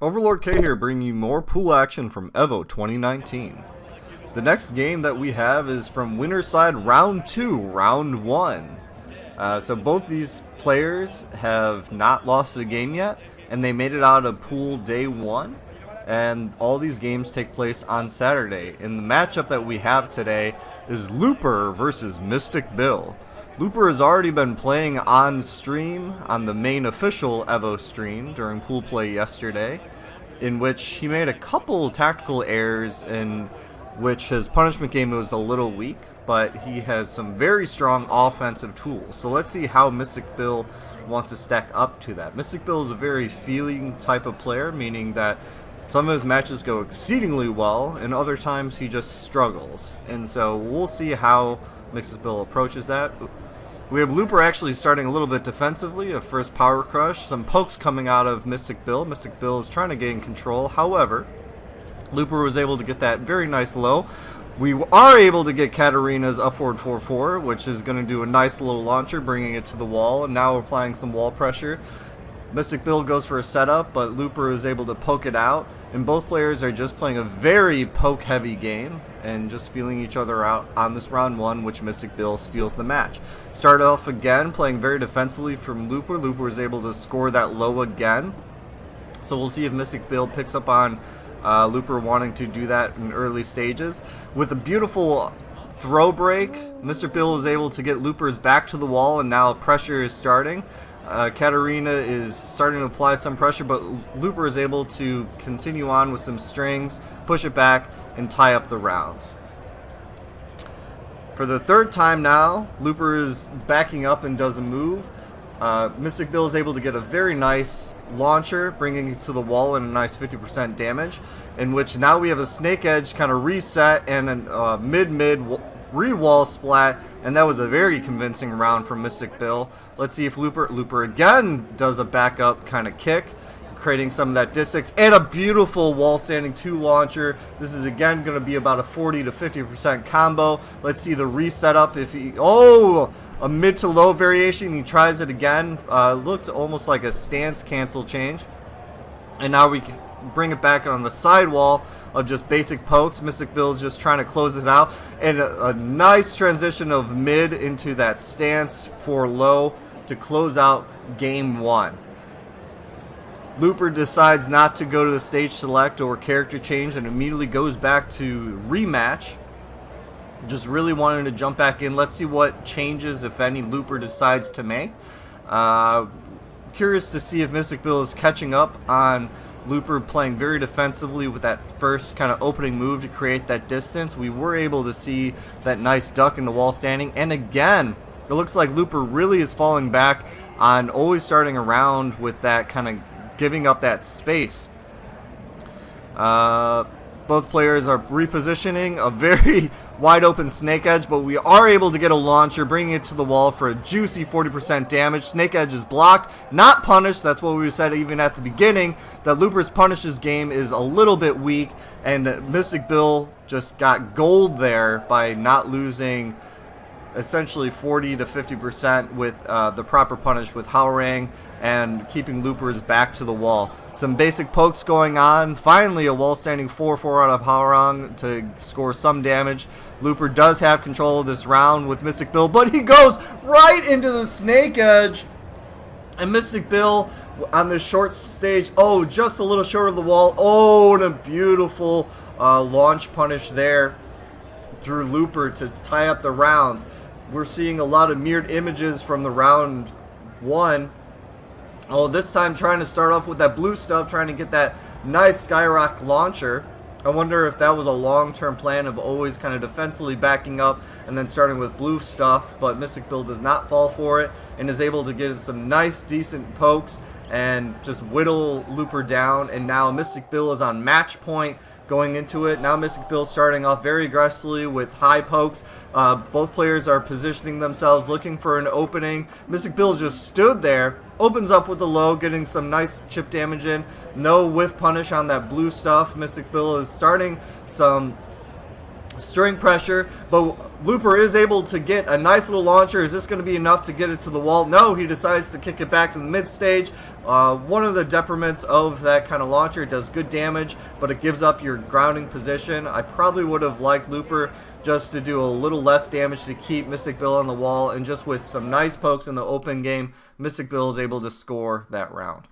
Overlord K here, bringing you more pool action from EVO 2019. The next game that we have is from winner's side round 2, round 1. So both these players have not lost a game yet, and they made it out of pool day 1. And all these games take place on Saturday. And the matchup that we have today is Looper versus Mystic Bill. Looper has already been playing on stream, on the main official EVO stream during pool play yesterday, in which he made a couple tactical errors in which his punishment game was a little weak, but he has some very strong offensive tools. So let's see how Mystic Bill wants to stack up to that. Mystic Bill is a very feeling type of player, meaning that some of his matches go exceedingly well, and other times he just struggles. And so we'll see how Mystic Bill approaches that. We have Looper actually starting a little bit defensively, a first power crush, some pokes coming out of Mystic Bill. Mystic Bill is trying to gain control, however, Looper was able to get that very nice low. We are able to get Katarina's upward 4-4, which is going to do a nice little launcher, bringing it to the wall, and now we're applying some wall pressure. Mystic Bill goes for a setup, but Looper is able to poke it out, and both players are just playing a very poke-heavy game and just feeling each other out on this round 1, which Mystic Bill steals the match. Start off again, playing very defensively from Looper. Looper is able to score that low again, so we'll see if Mystic Bill picks up on Looper wanting to do that in early stages. With a beautiful throw break, Mr. Bill is able to get Looper's back to the wall, and now pressure is starting. Katarina is starting to apply some pressure, but Looper is able to continue on with some strings, push it back, and tie up the rounds. For the third time now, Looper is backing up and does a move. Mystic Bill is able to get a very nice launcher, bringing it to the wall and a nice 50% damage, in which now we have a snake edge kind of reset and a mid-mid re-wall splat, and that was a very convincing round from Mystic Bill. Let's see if Looper again does a backup kind of kick, creating some of that distance, and a beautiful wall standing 2 launcher. This is again going to be about a 40 to 50% combo. Let's see the reset up. If he, a mid to low variation, he tries it again. Looked almost like a stance cancel change, and now we can bring it back on the sidewall of just basic pokes. Mystic Bill is just trying to close it out, and a nice transition of mid into that stance for low to close out game 1. Looper decides not to go to the stage select or character change and immediately goes back to rematch. Just really wanting to jump back in. Let's see what changes, if any, Looper decides to make. Curious to see if Mystic Bill is catching up on Looper playing very defensively with that first kind of opening move to create that distance. We were able to see that nice duck in the wall standing, and again, it looks like Looper really is falling back on always starting around with that kind of giving up that space. Both players are repositioning, a very wide open snake edge, but we are able to get a launcher, bringing it to the wall for a juicy 40% damage. Snake edge is blocked, not punished. That's what we said even at the beginning, that Looper's punishes game is a little bit weak, and Mystic Bill just got gold there by not losing essentially 40 to 50% with the proper punish with Hwoarang and keeping Looper's back to the wall. Some basic pokes going on. Finally, a wall standing 4-4 out of Hwoarang to score some damage. Looper does have control of this round with Mystic Bill, but he goes right into the snake edge. And Mystic Bill on this short stage, just a little short of the wall. And a beautiful launch punish there through Looper to tie up the rounds. We're seeing a lot of mirrored images from the round 1. This time trying to start off with that blue stuff, trying to get that nice Skyrock launcher. I wonder if that was a long-term plan of always kind of defensively backing up and then starting with blue stuff, but Mystic Bill does not fall for it and is able to get some nice, decent pokes and just whittle Looper down, and now Mystic Bill is on match point going into it. Now Mystic Bill starting off very aggressively with high pokes. Both players are positioning themselves, looking for an opening. Mystic Bill just stood there, opens up with the low, getting some nice chip damage in. No whiff punish on that blue stuff. Mystic Bill is starting some string pressure, but Looper is able to get a nice little launcher. Is this going to be enough to get it to the wall? No, he decides to kick it back to the mid stage. One of the detriments of that kind of launcher, it does good damage, but it gives up your grounding position. I probably would have liked Looper just to do a little less damage to keep Mystic Bill on the wall, and just with some nice pokes in the open game, Mystic Bill is able to score that round.